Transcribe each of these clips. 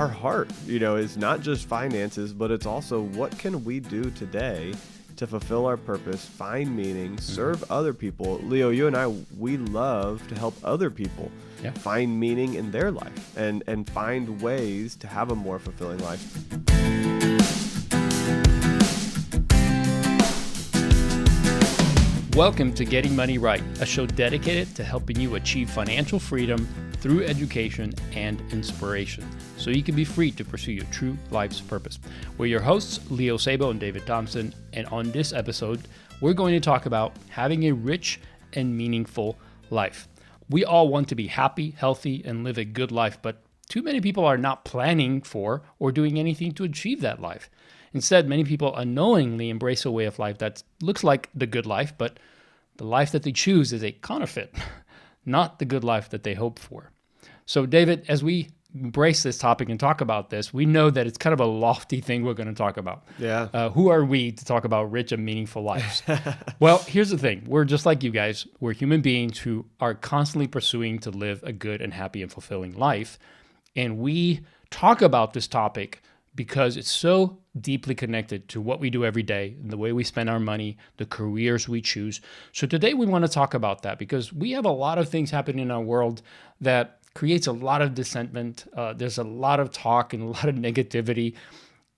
our heart, is not just finances, but it's also what can we do today to fulfill our purpose, find meaning, serve other people. Leo, you and I, we love to help other people find meaning in their life and find ways to have a more fulfilling life. Welcome to Getting Money Right, a show dedicated to helping you achieve financial freedom through education and inspiration, so you can be free to pursue your true life's purpose. We're your hosts, Leo Sabo and David Thompson, and on this episode, we're going to talk about having a rich and meaningful life. We all want to be happy, healthy, and live a good life, but too many people are not planning for or doing anything to achieve that life. Instead, many people unknowingly embrace a way of life that looks like the good life, but the life that they choose is a counterfeit, not the good life that they hope for. So, David, as we embrace this topic and talk about this, we know that it's kind of a lofty thing we're going to talk about. Yeah. Who are we to talk about rich and meaningful lives? Well, here's the thing. We're just like you guys. We're human beings who are constantly pursuing to live a good and happy and fulfilling life. And we talk about this topic because it's so deeply connected to what we do every day, the way we spend our money, the careers we choose. So today we want to talk about that because we have a lot of things happening in our world that creates a lot of dissentment. There's a lot of talk and a lot of negativity,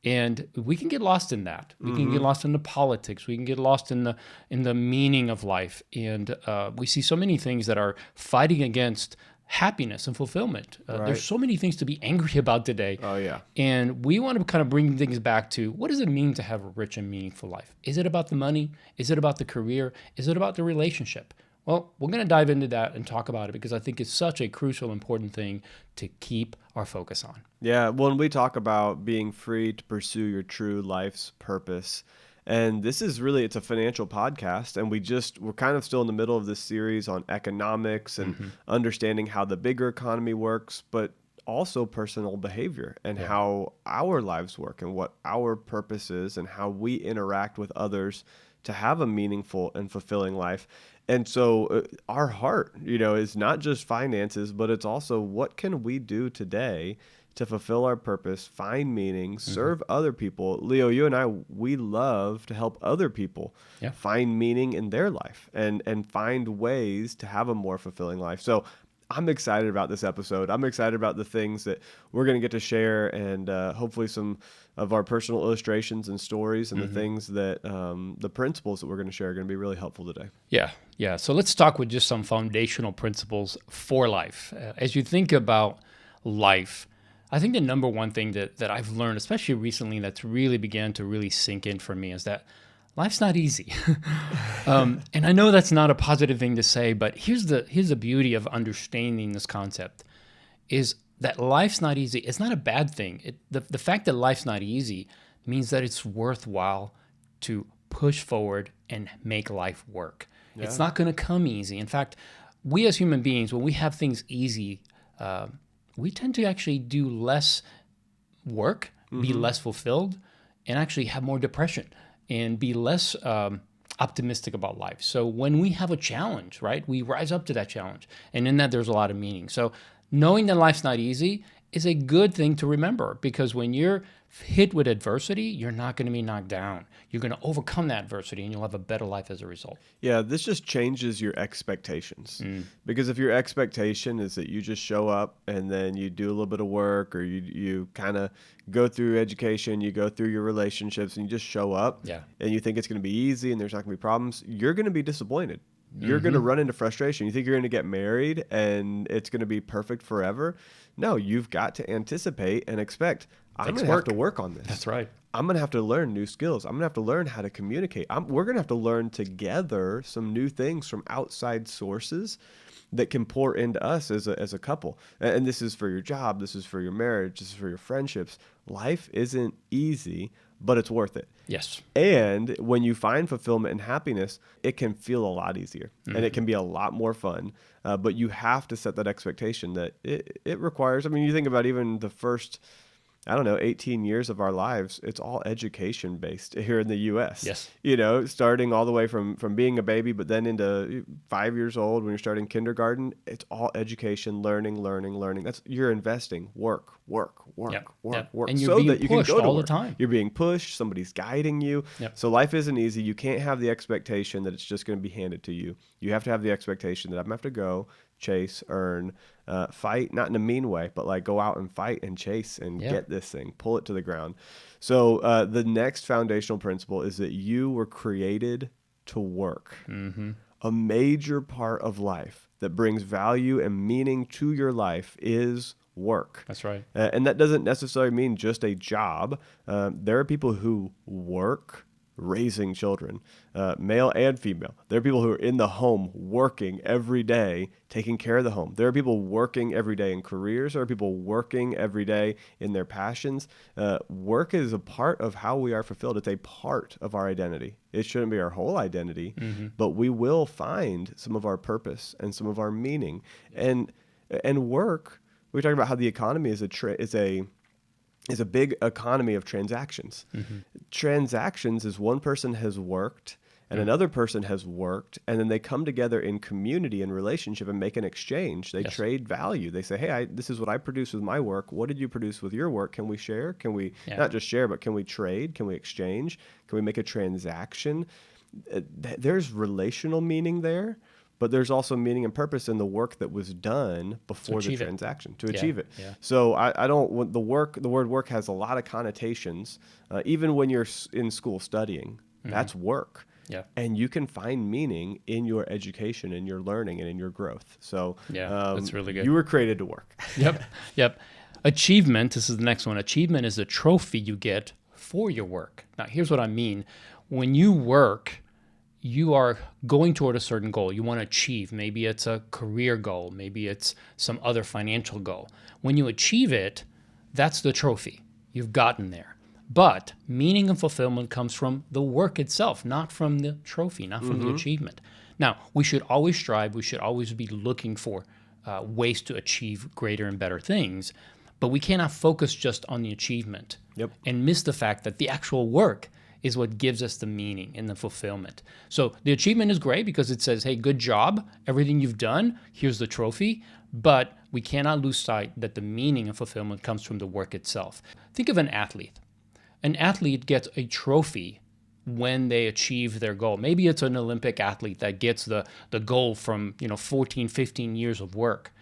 and we can get lost in that. We can get lost in the politics. We can get lost in the meaning of life, and we see so many things that are fighting against happiness and fulfillment. Right. There's so many things to be angry about today. Oh, yeah. And we want to kind of bring things back to what does it mean to have a rich and meaningful life? Is it about the money? Is it about the career? Is it about the relationship? Well, we're going to dive into that and talk about it because I think it's such a crucial, important thing to keep our focus on. Yeah, when we talk about being free to pursue your true life's purpose, and this is really, it's a financial podcast, and we're kind of still in the middle of this series on economics and understanding how the bigger economy works, but also personal behavior and how our lives work and what our purpose is and how we interact with others to have a meaningful and fulfilling life. And so our heart, is not just finances, but it's also what can we do today to fulfill our purpose, find meaning, serve other people. Leo, you and I, we love to help other people find meaning in their life and find ways to have a more fulfilling life. So I'm excited about this episode. I'm excited about the things that we're going to get to share and hopefully some of our personal illustrations and stories and the things that the principles that we're going to share are going to be really helpful today. Yeah. So let's talk with just some foundational principles for life. As you think about life, I think the number one thing that I've learned, especially recently, that's really began to really sink in for me is that life's not easy. And I know that's not a positive thing to say, but here's the beauty of understanding this concept is that life's not easy. It's not a bad thing. The fact that life's not easy means that it's worthwhile to push forward and make life work. Yeah. It's not going to come easy. In fact, we as human beings, when we have things easy, we tend to actually do less work, be less fulfilled, and actually have more depression and be less optimistic about life. So when we have a challenge, right, we rise up to that challenge. And in that, there's a lot of meaning. So knowing that life's not easy is a good thing to remember because when you're hit with adversity, you're not going to be knocked down. You're going to overcome that adversity and you'll have a better life as a result. Yeah, this just changes your expectations. Because if your expectation is that you just show up and then you do a little bit of work or you kind of go through education, you go through your relationships and you just show up and you think it's going to be easy and there's not going to be problems, you're going to be disappointed. You're going to run into frustration. You think you're going to get married and it's going to be perfect forever. No, you've got to anticipate and expect, I'm going to have to work on this. That's right. I'm going to have to learn new skills. I'm going to have to learn how to communicate. We're going to have to learn together some new things from outside sources that can pour into us as a couple. And this is for your job. This is for your marriage. This is for your friendships. Life isn't easy, but it's worth it. Yes. And when you find fulfillment and happiness, it can feel a lot easier and it can be a lot more fun. But you have to set that expectation that it requires, you think about even the first I don't know, 18 years of our lives, it's all education based here in the US. Yes. Starting all the way from being a baby, but then into 5 years old when you're starting kindergarten, it's all education, learning. You're investing, work, Yep. Yep. work, And you're so being that you can pushed go to all the work. time. You're being pushed, somebody's guiding you. Yep. So life isn't easy. You can't have the expectation that it's just going to be handed to you. You have to have the expectation that I'm going to have to go, chase, earn, fight, not in a mean way, but like go out and fight and chase and Yeah. get this thing, pull it to the ground. So the next foundational principle is that you were created to work. A major part of life that brings value and meaning to your life is work. That's right. And that doesn't necessarily mean just a job. There are people who work raising children, male and female. There are people who are in the home working every day, taking care of the home. There are people working every day in careers. There are people working every day in their passions. Work is a part of how we are fulfilled. It's a part of our identity. It shouldn't be our whole identity, but we will find some of our purpose and some of our meaning. And work, we talk about how the economy is a big economy of transactions. Transactions is one person has worked and another person has worked, and then they come together in community and relationship and make an exchange. They Yes. trade value. They say, hey, this is what I produce with my work. What did you produce with your work? Can we share? Can we not just share, but can we trade? Can we exchange? Can we make a transaction? There's relational meaning there. But there's also meaning and purpose in the work that was done before the achieve it. transaction to achieve it. Yeah. So I don't the word work has a lot of connotations. Even when you're in school studying, that's work. Yeah. And you can find meaning in your education, in your learning, and in your growth. So that's really good. You were created to work. Yep. Achievement, this is the next one. Achievement is a trophy you get for your work. Now, here's what I mean. When you work, you are going toward a certain goal you want to achieve. Maybe it's a career goal. Maybe it's some other financial goal. When you achieve it, that's the trophy. You've gotten there. But meaning and fulfillment comes from the work itself, not from the trophy, not from the achievement. Now, we should always strive. We should always be looking for ways to achieve greater and better things. But we cannot focus just on the achievement and miss the fact that the actual work is what gives us the meaning and the fulfillment. So the achievement is great because it says, hey, good job, everything you've done, here's the trophy. But we cannot lose sight that the meaning and fulfillment comes from the work itself. Think of an athlete. An athlete gets a trophy when they achieve their goal. Maybe it's an Olympic athlete that gets the goal from 14, 15 years of work.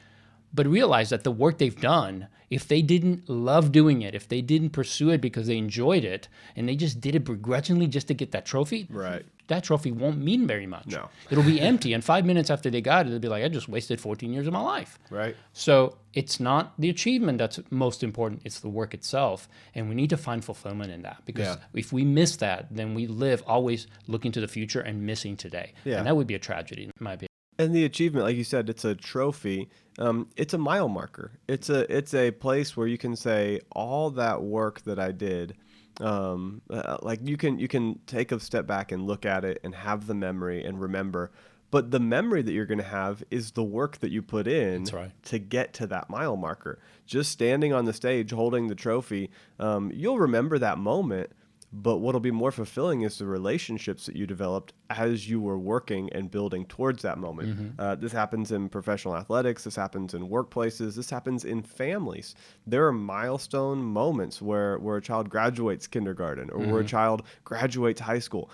But realize that the work they've done, if they didn't love doing it, if they didn't pursue it because they enjoyed it, and they just did it begrudgingly just to get that trophy, Right. that trophy won't mean very much. No. It'll be empty. And 5 minutes after they got it, they'll be like, I just wasted 14 years of my life. Right. So it's not the achievement that's most important. It's the work itself. And we need to find fulfillment in that. Because if we miss that, then we live always looking to the future and missing today. Yeah. And that would be a tragedy, in my opinion. And the achievement, like you said, it's a trophy. It's a mile marker. It's a place where you can say all that work that I did. Like you can take a step back and look at it and have the memory and remember. But the memory that you're going to have is the work that you put in to get to that mile marker. Just standing on the stage holding the trophy, you'll remember that moment. But what'll be more fulfilling is the relationships that you developed as you were working and building towards that moment. This happens in professional athletics. This happens in workplaces. This happens in families. There are milestone moments where a child graduates kindergarten or where a child graduates high school.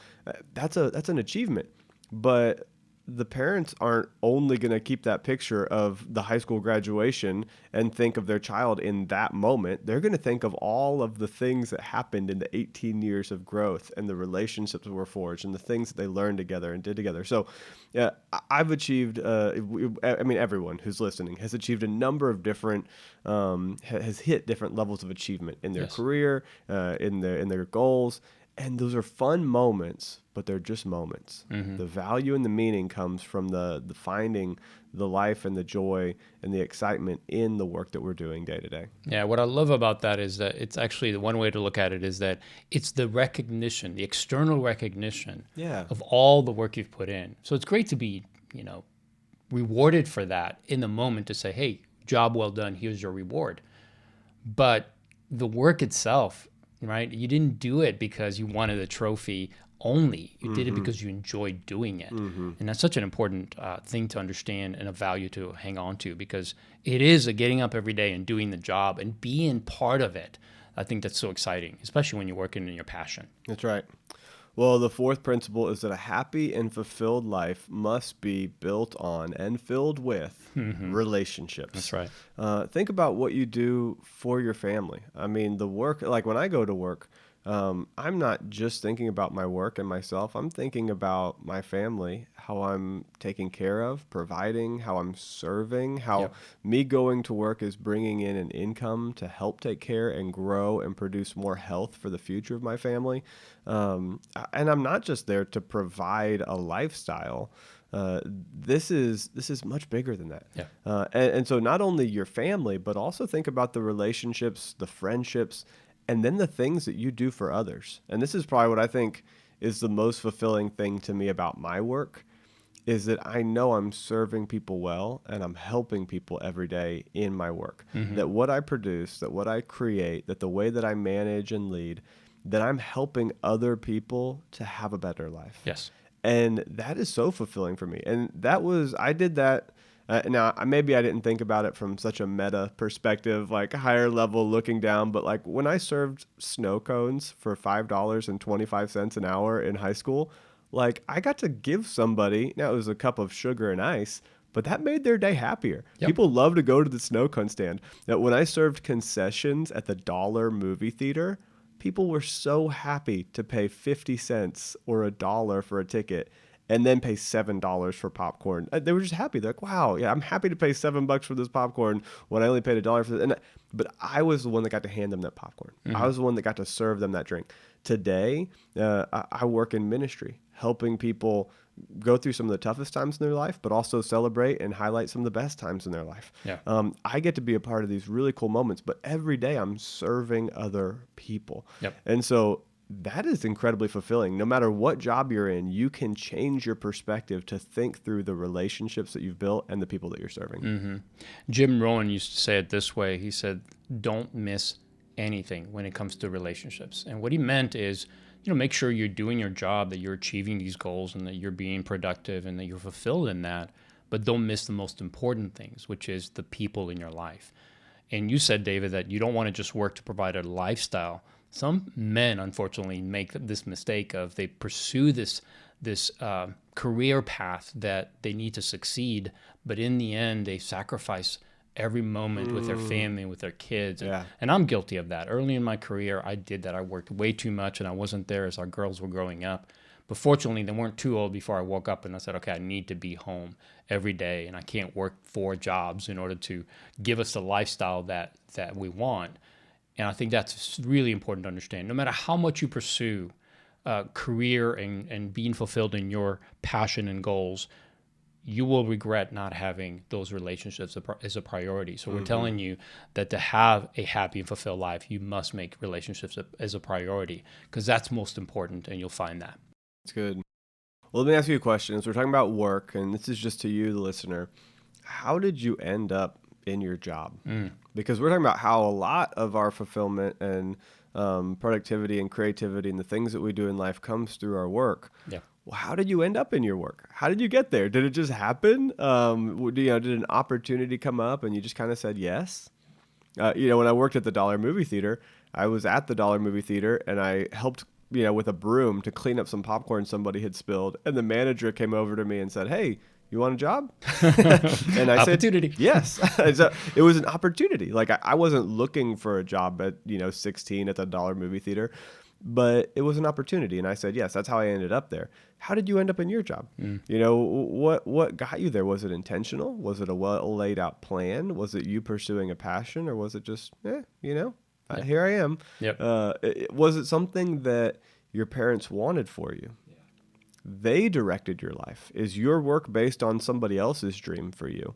That's an achievement. But the parents aren't only going to keep that picture of the high school graduation and think of their child in that moment. They're going to think of all of the things that happened in the 18 years of growth and the relationships that were forged and the things that they learned together and did together. So I've achieved, everyone who's listening has achieved a number of different, has hit different levels of achievement in their career, in their goals. And those are fun moments, but they're just moments. The value and the meaning comes from the finding the life and the joy and the excitement in the work that we're doing day to day. Yeah, what I love about that is that it's actually the one way to look at it is that it's the recognition, the external recognition of all the work you've put in. So it's great to be, rewarded for that in the moment to say, hey, job well done, here's your reward. But the work itself, right? You didn't do it because you wanted a trophy only. You did it because you enjoyed doing it. And that's such an important thing to understand and a value to hang on to, because it is a getting up every day and doing the job and being part of it. I think that's so exciting, especially when you're working in your passion. That's right. Well, the fourth principle is that a happy and fulfilled life must be built on and filled with relationships. That's right. Think about what you do for your family. I mean, the work, like when I go to work, I'm not just thinking about my work and myself. I'm thinking about my family, how I'm taking care of, providing, how I'm serving, how Yep. me going to work is bringing in an income to help take care and grow and produce more health for the future of my family. And I'm not just there to provide a lifestyle. This is much bigger than that. Yeah. And so not only your family, but also think about the relationships, the friendships, and then the things that you do for others. And this is probably what I think is the most fulfilling thing to me about my work, is that I know I'm serving people well and I'm helping people every day in my work. That what I produce, that what I create, that the way that I manage and lead, that I'm helping other people to have a better life. Yes. And that is so fulfilling for me. And I did that. Now, maybe I didn't think about it from such a meta perspective, like higher level looking down, but like when I served snow cones for $5.25 an hour in high school, like I got to give somebody, now it was a cup of sugar and ice, but that made their day happier. Yep. People love to go to the snow cone stand. Now, when I served concessions at the dollar movie theater, people were so happy to pay 50 cents or $1 for a ticket and then pay $7 for popcorn. They were just happy. They're like, wow, yeah, I'm happy to pay $7 for this popcorn when I only paid $1 for it. But I was the one that got to hand them that popcorn. I was the one that got to serve them that drink. Today, I work in ministry, helping people go through some of the toughest times in their life, but also celebrate and highlight some of the best times in their life. Yeah. I get to be a part of these really cool moments, but every day I'm serving other people. Yep. And so that is incredibly fulfilling. No matter what job you're in, you can change your perspective to think through the relationships that you've built and the people that you're serving. Jim Rohn used to say it this way. He said, don't miss anything when it comes to relationships. And what he meant is, make sure you're doing your job, that you're achieving these goals and that you're being productive and that you're fulfilled in that, but don't miss the most important things, which is the people in your life. And you said, David, that you don't want to just work to provide a lifestyle. Some men, unfortunately, make this mistake of they pursue this career path that they need to succeed, but in the end, they sacrifice every moment with their family, with their kids. Yeah. And I'm guilty of that. Early in my career, I did that. I worked way too much, and I wasn't there as our girls were growing up. But fortunately, they weren't too old before I woke up and I said, okay, I need to be home every day, and I can't work 4 jobs in order to give us the lifestyle that we want. And I think that's really important to understand. No matter how much you pursue career and being fulfilled in your passion and goals, you will regret not having those relationships as a priority. So we're telling you that to have a happy and fulfilled life, you must make relationships as a priority, because that's most important, and you'll find that. That's good. Well, let me ask you a question. As we're talking about work, and this is just to you, the listener, how did you end up in your job? Because we're talking about how a lot of our fulfillment and productivity and creativity and the things that we do in life comes through our work. Yeah. Well, how did you end up in your work? How did you get there? Did it just happen? Did an opportunity come up and you just kind of said yes? When I worked at the Dollar Movie Theater, I was at the Dollar Movie Theater and I helped, with a broom to clean up some popcorn somebody had spilled. And the manager came over to me and said, "Hey, you want a job?" And I Opportunity. said, yes. So it was an opportunity. Like I wasn't looking for a job at, 16 at the Dollar Movie Theater, but it was an opportunity. And I said, yes, that's how I ended up there. How did you end up in your job? What got you there? Was it intentional? Was it a well laid out plan? Was it you pursuing a passion, or was it just, here I am? Yep. Was it something that your parents wanted for you? They directed your life. Is your work based on somebody else's dream for you?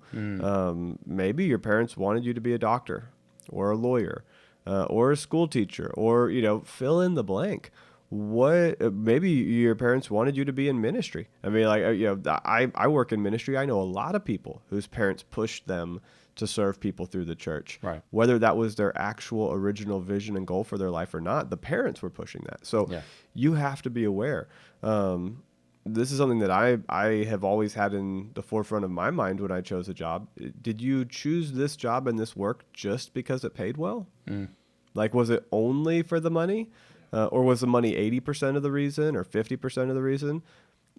Maybe your parents wanted you to be a doctor or a lawyer or a school teacher, or, fill in the blank. Maybe your parents wanted you to be in ministry. I mean, I work in ministry. I know a lot of people whose parents pushed them to serve people through the church. Right. Whether that was their actual original vision and goal for their life or not, the parents were pushing that. So Yeah. you have to be aware. This is something that I have always had in the forefront of my mind when I chose a job. Did you choose this job and this work just because it paid well? Like, was it only for the money? Or was the money 80% of the reason or 50% of the reason?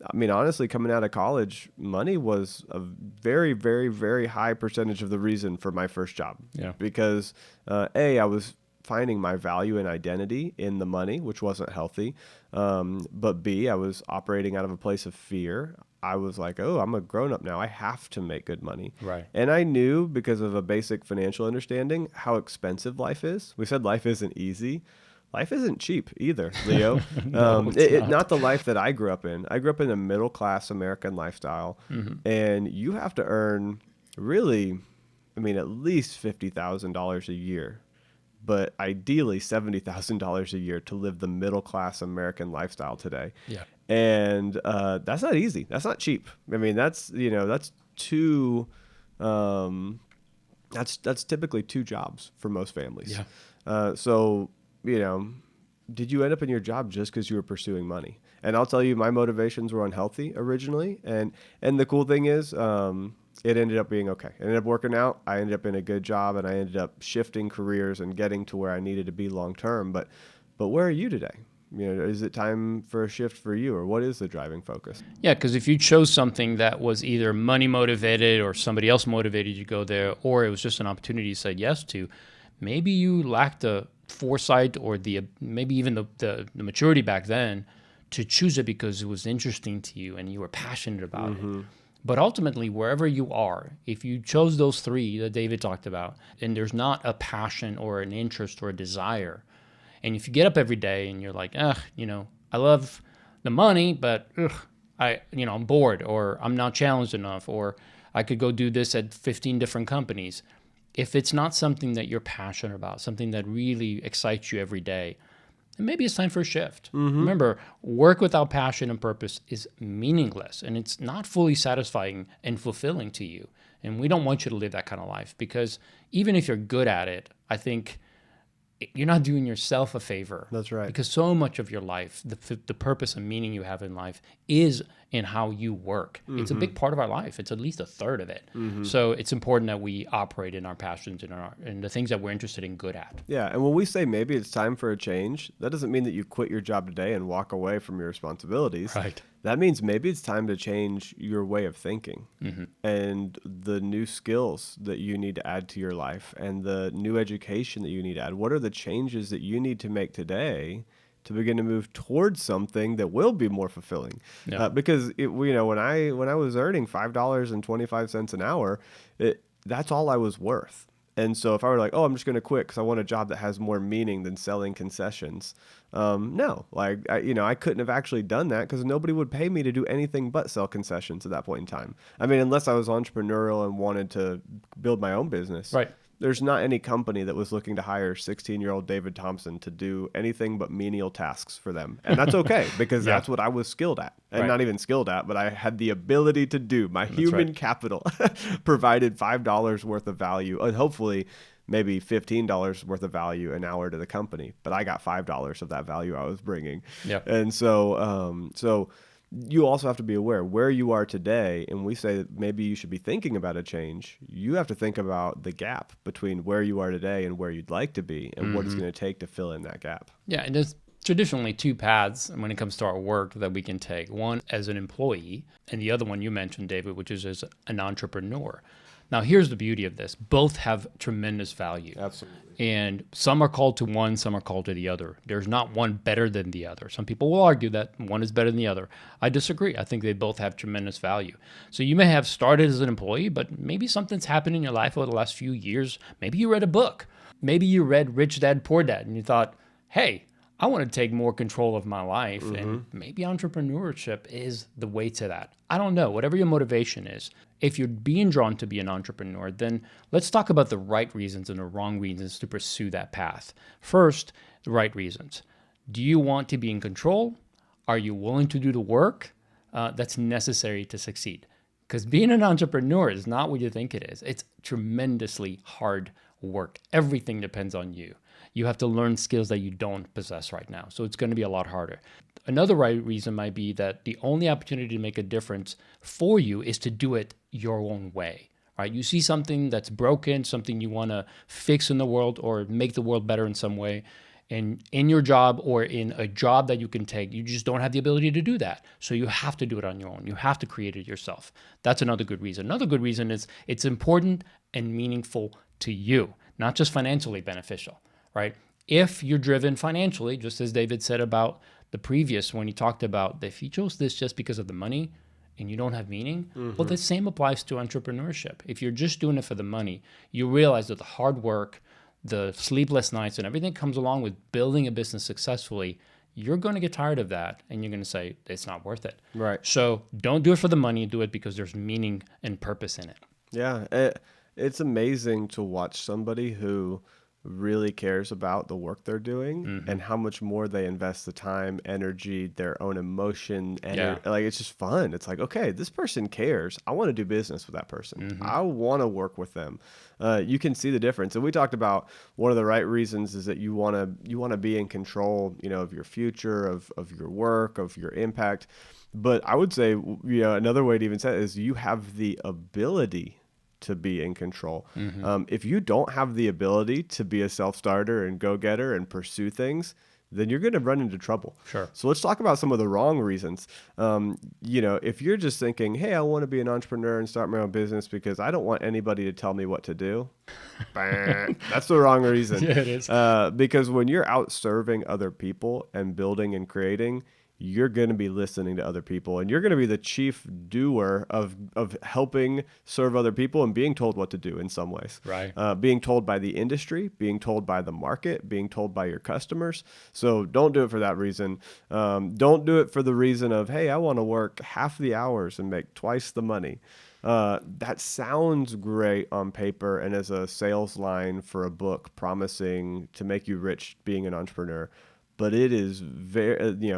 I mean, honestly, coming out of college, money was a very, very, very high percentage of the reason for my first job. Yeah. Because, I was finding my value and identity in the money, which wasn't healthy. But B, I was operating out of a place of fear. I was like, oh, I'm a grown up now. I have to make good money. Right. And I knew, because of a basic financial understanding, how expensive life is. We said life isn't easy. Life isn't cheap either, Leo. No, it's Not the life that I grew up in. I grew up in a middle class American lifestyle, and you have to earn really, I mean, at least $50,000 a year, but ideally $70,000 a year to live the middle class American lifestyle today. Yeah. And that's not easy. That's not cheap. I mean, that's two. That's typically two jobs for most families. Yeah. So, did you end up in your job just because you were pursuing money? And I'll tell you, my motivations were unhealthy originally. And the cool thing is, it ended up being okay. It ended up working out. I ended up in a good job, and I ended up shifting careers and getting to where I needed to be long term. But where are you today? Is it time for a shift for you, or what is the driving focus? Yeah, because if you chose something that was either money motivated or somebody else motivated you to go there, or it was just an opportunity you said yes to, maybe you lacked the foresight or maybe even the maturity back then to choose it because it was interesting to you and you were passionate about it. But ultimately, wherever you are, if you chose those three that David talked about, and there's not a passion or an interest or a desire, and if you get up every day and you're like, I love the money, but I'm bored, or I'm not challenged enough, or I could go do this at 15 different companies. If it's not something that you're passionate about, something that really excites you every day, then maybe it's time for a shift. Remember, work without passion and purpose is meaningless, and it's not fully satisfying and fulfilling to you. And we don't want you to live that kind of life, because even if you're good at it, I think you're not doing yourself a favor. That's right. Because so much of your life, the purpose and meaning you have in life is in how you work. It's a big part of our life. It's at least a third of it. So it's important that we operate in our passions and the things that we're interested in, good at. Yeah, and when we say maybe it's time for a change, that doesn't mean that you quit your job today and walk away from your responsibilities. Right. That means maybe it's time to change your way of thinking and the new skills that you need to add to your life and the new education that you need to add. What are the changes that you need to make today to begin to move towards something that will be more fulfilling? Yeah. Because when I was earning $5.25 an hour, that's all I was worth. And so if I were like, oh, I'm just going to quit because I want a job that has more meaning than selling concessions, no, I couldn't have actually done that because nobody would pay me to do anything but sell concessions at that point in time. I mean, unless I was entrepreneurial and wanted to build my own business. Right. There's not any company that was looking to hire 16-year-old David Thompson to do anything but menial tasks for them. And that's okay because that's what I was skilled at. And not even skilled at, but I had the ability to do. My human capital provided $5 worth of value and hopefully maybe $15 worth of value an hour to the company. But I got $5 of that value I was bringing. Yeah. And so you also have to be aware where you are today. And we say that maybe you should be thinking about a change. You have to think about the gap between where you are today and where you'd like to be and what it's going to take to fill in that gap. Yeah, and there's traditionally two paths when it comes to our work that we can take. One as an employee, and the other one you mentioned, David, which is as an entrepreneur. Now, here's the beauty of this. Both have tremendous value. Absolutely. And some are called to one, some are called to the other. There's not one better than the other. Some people will argue that one is better than the other. I disagree. I think they both have tremendous value. So you may have started as an employee, but maybe something's happened in your life over the last few years. Maybe you read a book. Maybe you read Rich Dad, Poor Dad, and you thought, hey, I want to take more control of my life, and maybe entrepreneurship is the way to that. I don't know. Whatever your motivation is, if you're being drawn to be an entrepreneur, then let's talk about the right reasons and the wrong reasons to pursue that path. First, the right reasons. Do you want to be in control? Are you willing to do the work that's necessary to succeed? Because being an entrepreneur is not what you think it is. It's tremendously hard work. Everything depends on you. You have to learn skills that you don't possess right now. So it's going to be a lot harder. Another right reason might be that the only opportunity to make a difference for you is to do it your own way. Right? You see something that's broken, something you want to fix in the world or make the world better in some way. And in your job or in a job that you can take, you just don't have the ability to do that. So you have to do it on your own. You have to create it yourself. That's another good reason. Another good reason is it's important and meaningful to you, not just financially beneficial, right? If you're driven financially, just as David said about the previous, when he talked about if you chose this just because of the money and you don't have meaning, well, the same applies to entrepreneurship. If you're just doing it for the money, you realize that the hard work, the sleepless nights and everything comes along with building a business successfully, you're going to get tired of that and you're going to say it's not worth it. Right. So don't do it for the money, do it because there's meaning and purpose in it. Yeah. It's amazing to watch somebody who really cares about the work they're doing and how much more they invest the time, energy, their own emotion, and like it's just fun. It's like, okay, this person cares. I want to do business with that person. I want to work with them. You can see the difference. And we talked about one of the right reasons is that you want to be in control, of your future, of your work, of your impact. But I would say, another way to even say it is you have the ability to be in control. If you don't have the ability to be a self-starter and go-getter and pursue things, then you're going to run into trouble. Sure. So let's talk about some of the wrong reasons. If you're just thinking, hey, I want to be an entrepreneur and start my own business because I don't want anybody to tell me what to do. That's the wrong reason. Yeah, it is. Because when you're out serving other people and building and creating, you're going to be listening to other people and you're going to be the chief doer of helping serve other people and being told what to do in some ways. Right. Being told by the industry, being told by the market, being told by your customers. So don't do it for that reason. Don't do it for the reason of, hey, I want to work half the hours and make twice the money. That sounds great on paper and as a sales line for a book promising to make you rich being an entrepreneur. But it is there's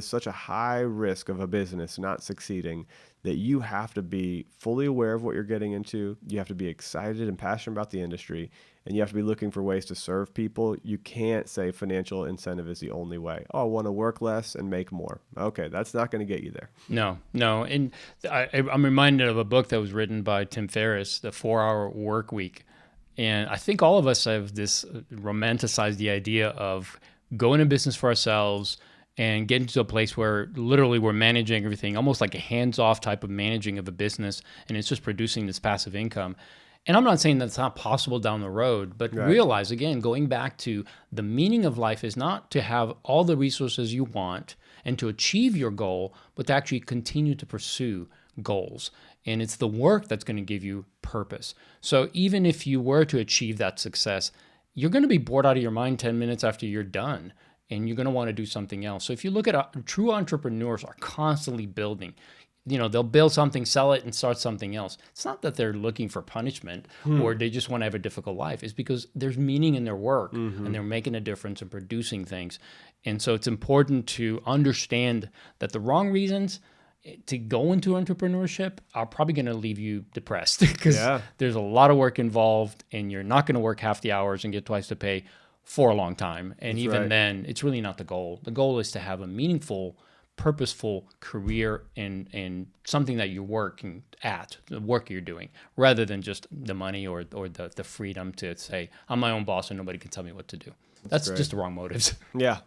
such a high risk of a business not succeeding that you have to be fully aware of what you're getting into. You have to be excited and passionate about the industry, and you have to be looking for ways to serve people. You can't say financial incentive is the only way. Oh, I want to work less and make more. Okay, that's not going to get you there. No. And I'm reminded of a book that was written by Tim Ferriss, The 4-Hour Work Week. And I think all of us have this romanticized the idea of go into business for ourselves and get into a place where literally we're managing everything, almost like a hands-off type of managing of a business, and it's just producing this passive income. And I'm not saying that's not possible down the road, but realize, again, going back to the meaning of life is not to have all the resources you want and to achieve your goal, but to actually continue to pursue goals. And it's the work that's going to give you purpose. So even if you were to achieve that success, you're going to be bored out of your mind 10 minutes after you're done, and you're going to want to do something else. So if you look at true entrepreneurs are constantly building. They'll build something, sell it, and start something else. It's not that they're looking for punishment or they just want to have a difficult life. It's because there's meaning in their work and they're making a difference and producing things. And so it's important to understand that the wrong reasons to go into entrepreneurship are probably going to leave you depressed because there's a lot of work involved and you're not going to work half the hours and get twice the pay for a long time. And then it's really not the goal. The goal is to have a meaningful, purposeful career and something that you're working at, the work you're doing, rather than just the money or the freedom to say, I'm my own boss and nobody can tell me what to do. That's just the wrong motives. Yeah.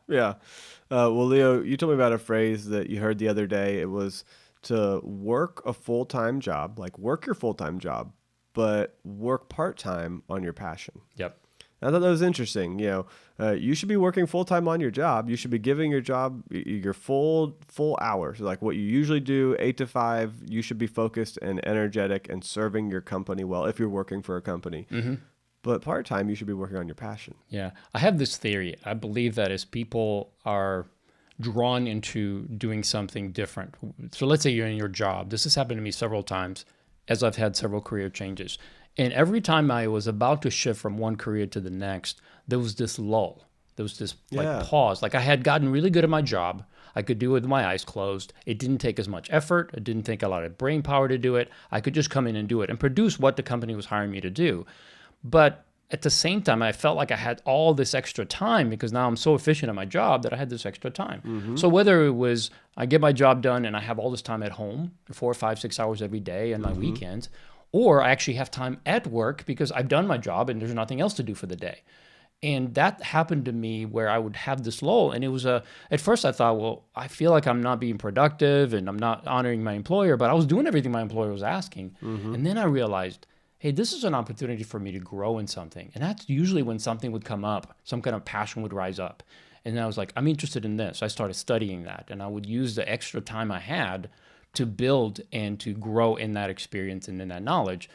Well, Leo, you told me about a phrase that you heard the other day. It was to work a full-time job, like work your full-time job, but work part-time on your passion. Yep. I thought that was interesting. You should be working full-time on your job. You should be giving your job your full hours, like what you usually do, 8 to 5. You should be focused and energetic and serving your company well if you're working for a company. But part-time, you should be working on your passion. Yeah. I have this theory. I believe that as people are drawn into doing something different. So let's say you're in your job. This has happened to me several times as I've had several career changes. And every time I was about to shift from one career to the next, there was this lull. There was this like Yeah. pause. Like I had gotten really good at my job. I could do it with my eyes closed. It didn't take as much effort. It didn't take a lot of brain power to do it. I could just come in and do it and produce what the company was hiring me to do. But at the same time, I felt like I had all this extra time because now I'm so efficient at my job that I had this extra time. Mm-hmm. So whether it was I get my job done and I have all this time at home, 4, 5, 6 hours every day and my Mm-hmm. weekends, or I actually have time at work because I've done my job and there's nothing else to do for the day. And that happened to me where I would have this lull. And it was at first I thought, well, I feel like I'm not being productive and I'm not honoring my employer, but I was doing everything my employer was asking. Mm-hmm. And then I realized, hey, this is an opportunity for me to grow in something. And that's usually when something would come up, some kind of passion would rise up. And then I was like, I'm interested in this. I started studying that. And I would use the extra time I had to build and to grow in that experience and in that knowledge.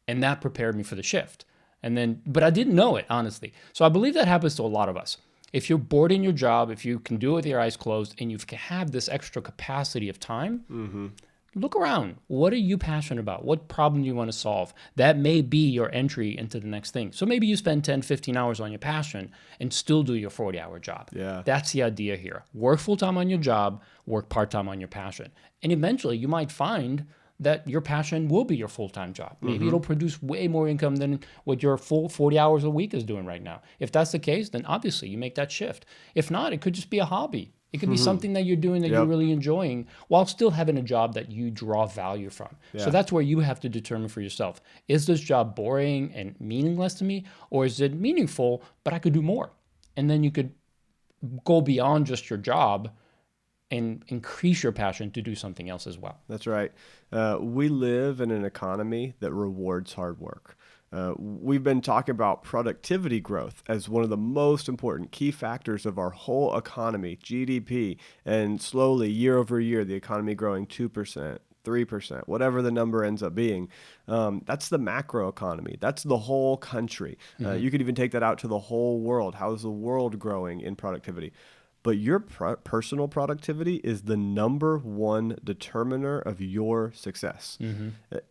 And that prepared me for the shift. And then, but I didn't know it, honestly. So I believe that happens to a lot of us. If you're bored in your job, if you can do it with your eyes closed and you have this extra capacity of time, Mm-hmm. look around. What are you passionate about? What problem do you want to solve? That may be your entry into the next thing. So maybe you spend 10, 15 hours on your passion and still do your 40-hour job. Yeah. That's the idea here. Work full-time on your job, work part-time on your passion. And eventually you might find that your passion will be your full-time job. Maybe it'll produce way more income than what your full 40 hours a week is doing right now. If that's the case, then obviously you make that shift. If not, it could just be a hobby. It could be something that you're doing that you're Yep. really enjoying while still having a job that you draw value from. So Yeah. that's where you have to determine for yourself, is this job boring and meaningless to me, or is it meaningful, but I could do more? And then you could go beyond just your job and increase your passion to do something else as well. That's right. We live in an economy that rewards hard work. We've been talking about productivity growth as one of the most important key factors of our whole economy, GDP, and slowly, year over year, the economy growing 2%. 3%, whatever the number ends up being. That's the macro economy. That's the whole country. You could even take that out to the whole world. How is the world growing in productivity? But your personal productivity is the number one determiner of your success.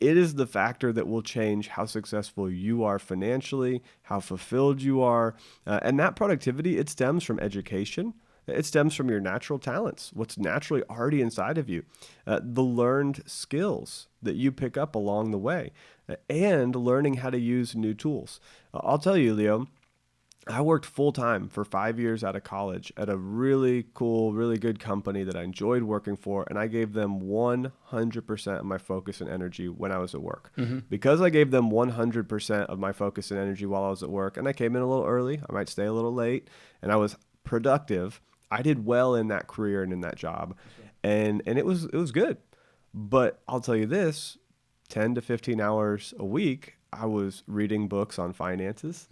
It is the factor that will change how successful you are financially, how fulfilled you are. And that productivity, it stems from education. It stems from your natural talents, what's naturally already inside of you, the learned skills that you pick up along the way, and learning how to use new tools. I'll tell you, Leo, I worked full-time for 5 years out of college at a really cool, really good company that I enjoyed working for, and I gave them 100% of my focus and energy when I was at work. Because I gave them 100% of my focus and energy while I was at work, and I came in a little early, I might stay a little late, and I was productive, I did well in that career and in that job, and it was good. But I'll tell you this, 10 to 15 hours a week, I was reading books on finances,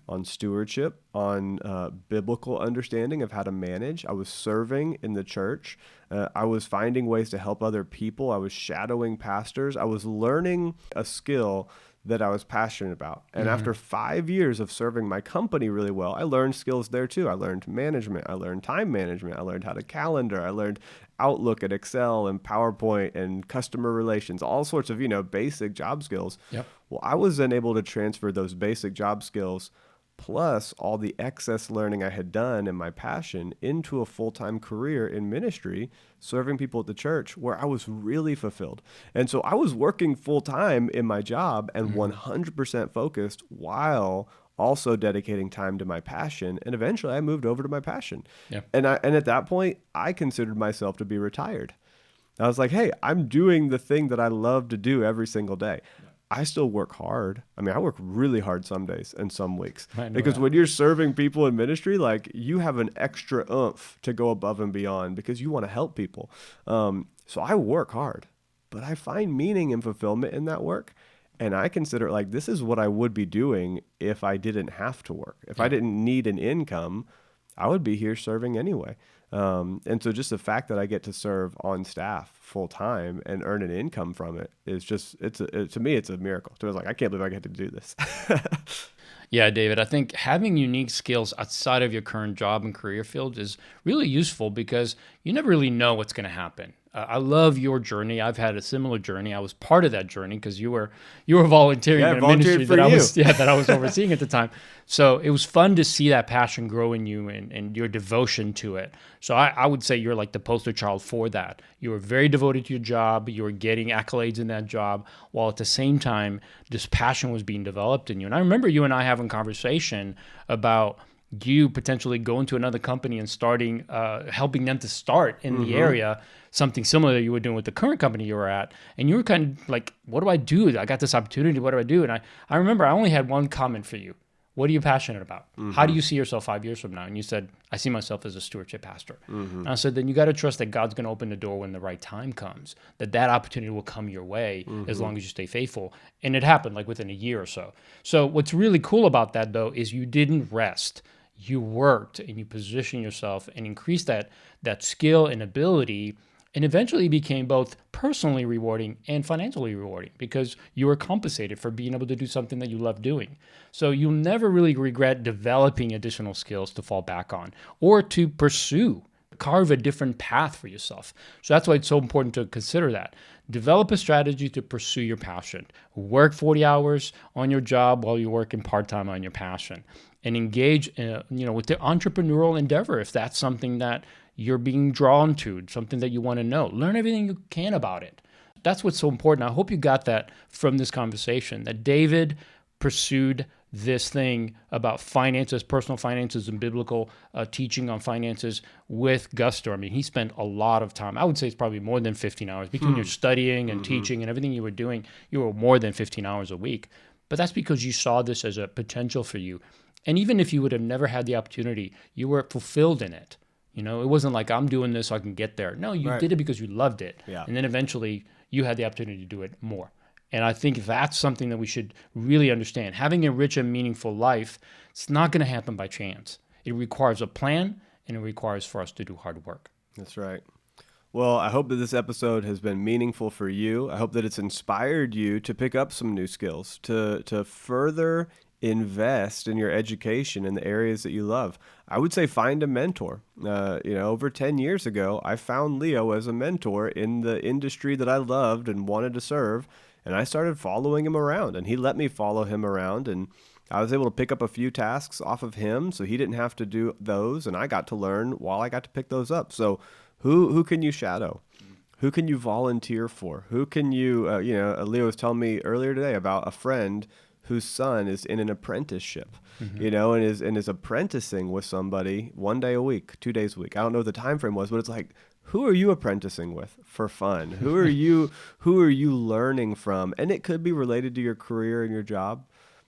on stewardship, on biblical understanding of how to manage. I was serving in the church. I was finding ways to help other people. I was shadowing pastors. I was learning a skill that I was passionate about. And after 5 years of serving my company really well, I learned skills there too. I learned management. I learned time management. I learned how to calendar. I learned Outlook and Excel and PowerPoint and customer relations, all sorts of, basic job skills. Yep. Well, I was then able to transfer those basic job skills plus all the excess learning I had done and my passion into a full-time career in ministry, serving people at the church where I was really fulfilled. And so I was working full-time in my job and 100% focused while also dedicating time to my passion. And eventually I moved over to my passion. Yeah. And at that point, I considered myself to be retired. I was like, hey, I'm doing the thing that I love to do every single day. I still work hard. I mean, I work really hard some days and some weeks because when you're serving people in ministry, like you have an extra oomph to go above and beyond because you want to help people. So I work hard, but I find meaning and fulfillment in that work. And I consider it like this is what I would be doing if I didn't have to work. If I didn't need an income, I would be here serving anyway. And so just the fact that I get to serve on staff full time and earn an income from it is just, to me, it's a miracle. So I was like, I can't believe I get to do this. Yeah, David, I think having unique skills outside of your current job and career field is really useful because you never really know what's going to happen. I love your journey. I've had a similar journey. I was part of that journey because you were volunteering in a ministry that I was overseeing at the time. So it was fun to see that passion grow in you and your devotion to it. So I would say you're like the poster child for that. You were very devoted to your job. You were getting accolades in that job, while at the same time, this passion was being developed in you. And I remember you and I having a conversation about you potentially going to another company and starting, helping them to start in the area, something similar that you were doing with the current company you were at. And you were kind of like, what do I do? I got this opportunity. What do I do? And I remember I only had one comment for you. What are you passionate about? How do you see yourself 5 years from now? And you said, I see myself as a stewardship pastor. And I said, then you got to trust that God's going to open the door when the right time comes, that opportunity will come your way as long as you stay faithful. And it happened like within a year or so. So what's really cool about that, though, is you didn't rest. You worked and you positioned yourself and increased that skill and ability, and eventually became both personally rewarding and financially rewarding because you were compensated for being able to do something that you love doing. So you'll never really regret developing additional skills to fall back on or to pursue, carve a different path for yourself. So that's why it's so important to consider that. Develop a strategy to pursue your passion. Work 40 hours on your job while you're working part-time on your passion. And engage with the entrepreneurial endeavor if that's something that you're being drawn to, something that you want to know. Learn everything you can about it. That's what's so important. I hope you got that from this conversation, that David pursued this thing about finances, personal finances, and biblical teaching on finances with gusto. I mean, he spent a lot of time. I would say it's probably more than 15 hours. Between your studying and teaching and everything you were doing, you were more than 15 hours a week. But that's because you saw this as a potential for you. And even if you would have never had the opportunity, you were fulfilled in it. It wasn't like I'm doing this so I can get there. No, you did it because you loved it. Yeah. And then eventually you had the opportunity to do it more. And I think that's something that we should really understand. Having a rich and meaningful life, it's not going to happen by chance. It requires a plan, and it requires for us to do hard work. That's right. Well, I hope that this episode has been meaningful for you. I hope that it's inspired you to pick up some new skills, to further invest in your education in the areas that you love. I would say find a mentor. Over 10 years ago, I found Leo as a mentor in the industry that I loved and wanted to serve, and I started following him around, and he let me follow him around, and I was able to pick up a few tasks off of him, so he didn't have to do those, and I got to learn while I got to pick those up. So who can you shadow? Who can you volunteer for? Who can you, Leo was telling me earlier today about a friend whose son is in an apprenticeship, and is apprenticing with somebody 1 day a week, 2 days a week. I don't know what the time frame was, but it's like, who are you apprenticing with for fun? Who are you learning from? And it could be related to your career and your job,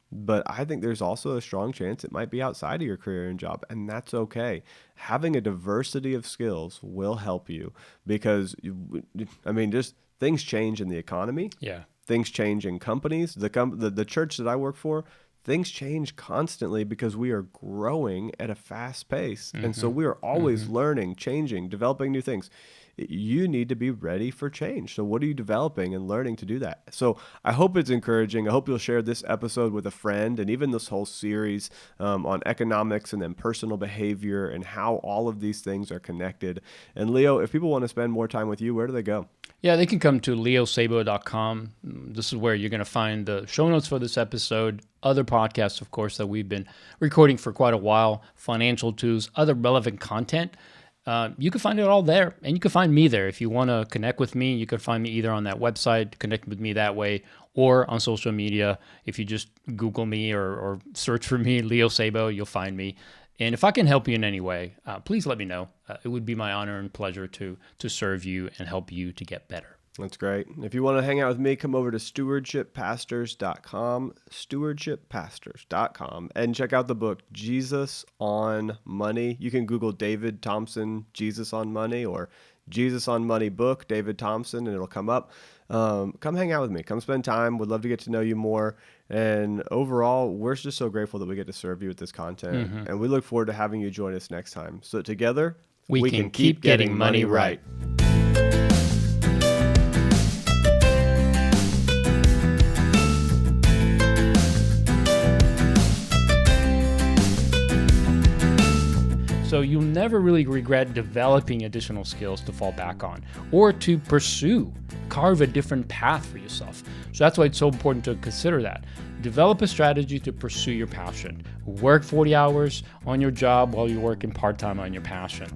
but I think there's also a strong chance it might be outside of your career and job, and that's okay. Having a diversity of skills will help you because, just things change in the economy. Yeah. Things change in companies. The church that I work for, things change constantly because we are growing at a fast pace. And so we are always learning, changing, developing new things. You need to be ready for change. So what are you developing and learning to do that? So I hope it's encouraging. I hope you'll share this episode with a friend, and even this whole series on economics and then personal behavior and how all of these things are connected. And Leo, if people want to spend more time with you, where do they go? Yeah, they can come to leosabo.com. This is where you're going to find the show notes for this episode, other podcasts, of course, that we've been recording for quite a while, financial tools, other relevant content. You can find it all there, and you can find me there. If you want to connect with me, you can find me either on that website, connect with me that way, or on social media. If you just Google me or search for me, Leo Sabo, you'll find me. And if I can help you in any way, please let me know. It would be my honor and pleasure to serve you and help you to get better. That's great. If you want to hang out with me, come over to stewardshippastors.com, and check out the book, Jesus on Money. You can Google David Thompson, Jesus on Money, or Jesus on Money book, David Thompson, and it'll come up. Come hang out with me. Come spend time. Would love to get to know you more. And overall, we're just so grateful that we get to serve you with this content. And we look forward to having you join us next time. So together, we can keep getting money right. So you'll never really regret developing additional skills to fall back on or to pursue, carve a different path for yourself. So that's why it's so important to consider that. Develop a strategy to pursue your passion. Work 40 hours on your job while you're working part-time on your passion.